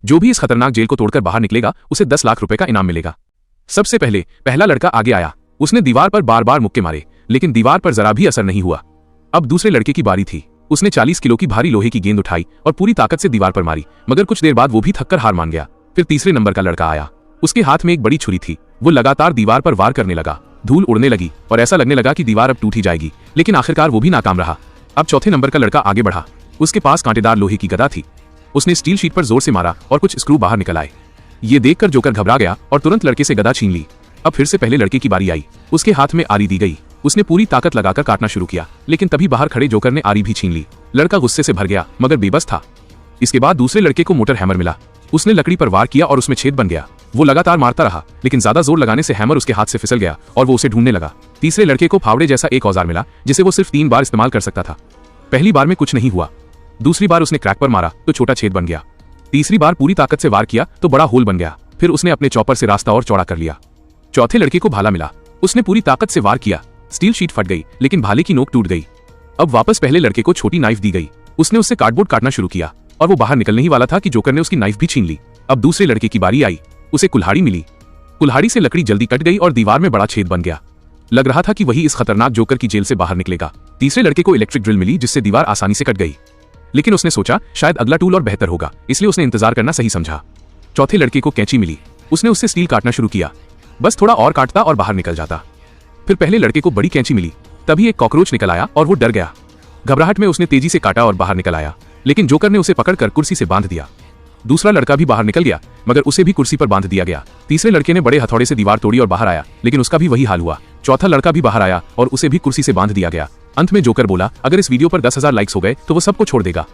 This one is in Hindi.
जो भी इस खतरनाक जेल को तोड़कर बाहर निकलेगा उसे 10 लाख रुपए का इनाम मिलेगा। सबसे पहले पहला लड़का आगे आया। उसने दीवार पर बार बार मुक्के मारे, लेकिन दीवार पर जरा भी असर नहीं हुआ। अब दूसरे लड़के की बारी थी। उसने 40 किलो की भारी लोहे की गेंद उठाई और पूरी ताकत से दीवार पर मारी, मगर कुछ देर बाद वो भी थककर हार मान गया। फिर तीसरे नंबर का लड़का आया। उसके हाथ में एक बड़ी छुरी थी। वो लगातार दीवार पर वार करने लगा। धूल उड़ने लगी और ऐसा लगने लगा कि दीवार अब टूट ही जाएगी, लेकिन आखिरकार वो भी नाकाम रहा। अब चौथे नंबर का लड़का आगे बढ़ा। उसके पास कांटेदार लोहे की गदा थी। उसने स्टील शीट पर जोर से मारा और कुछ स्क्रू बाहर निकल आए। ये देखकर जोकर घबरा गया और तुरंत लड़के से गदा छीन ली। अब फिर से पहले लड़के की बारी आई। उसके हाथ में आरी दी गई। उसने पूरी ताकत लगाकर काटना शुरू किया, लेकिन तभी बाहर खड़े जोकर ने आरी भी छीन ली। लड़का गुस्से से भर गया, मगर बेबस था। इसके बाद दूसरे लड़के को मोटर हैमर मिला। उसने लकड़ी पर वार किया और उसमें छेद बन गया। वो लगातार मारता रहा, लेकिन ज्यादा जोर लगाने से हैमर उसके हाथ से फिसल गया और वो उसे ढूंढने लगा। तीसरे लड़के को फावड़े जैसा एक औजार मिला, जिसे वो सिर्फ 3 बार इस्तेमाल कर सकता था। पहली बार में कुछ नहीं हुआ। दूसरी बार उसने क्रैक पर मारा तो छोटा छेद बन गया। तीसरी बार पूरी ताकत से वार किया तो बड़ा होल बन गया। फिर उसने अपने चॉपर से रास्ता और चौड़ा कर लिया। चौथे लड़के को भाला मिला। उसने पूरी ताकत से वार किया। स्टील शीट फट गई, लेकिन भाले की नोक टूट गई। अब वापस पहले लड़के को छोटी नाइफ दी गई। उसने उससे कार्डबोर्ड काटना शुरू किया और वो बाहर निकलने ही वाला था कि जोकर ने उसकी नाइफ भी छीन ली। अब दूसरे लड़के की बारी आई। उसे कुल्हाड़ी मिली। कुल्हाड़ी से लकड़ी जल्दी कट गई और दीवार में बड़ा छेद बन गया। लग रहा था कि वही इस खतरनाक जोकर की जेल से बाहर निकलेगा। तीसरे लड़के को इलेक्ट्रिक ड्रिल मिली, जिससे दीवार आसानी से कट गई, लेकिन उसने सोचा शायद अगला टूल और बेहतर होगा, इसलिए उसने इंतजार करना सही समझा। चौथे लड़के को कैंची मिली। उसने उससे स्टील काटना शुरू किया। बस थोड़ा और काटता और बाहर निकल जाता। फिर पहले लड़के को बड़ी कैंची मिली। तभी एक कॉकरोच निकल आया और वो डर गया। घबराहट में उसने तेजी से काटा और बाहर निकल आया, लेकिन जोकर ने उसे पकड़कर कुर्सी से बांध दिया। दूसरा लड़का भी बाहर निकल गया, मगर उसे भी कुर्सी पर बांध दिया गया। तीसरे लड़के ने बड़े हथौड़े से दीवार तोड़ी और बाहर आया, लेकिन उसका भी वही हाल हुआ। चौथा लड़का भी बाहर आया और उसे भी कुर्सी से बांध दिया गया। अंत में जोकर बोला, अगर इस वीडियो पर 10,000 लाइक्स हो गए तो वो सबको छोड़ देगा।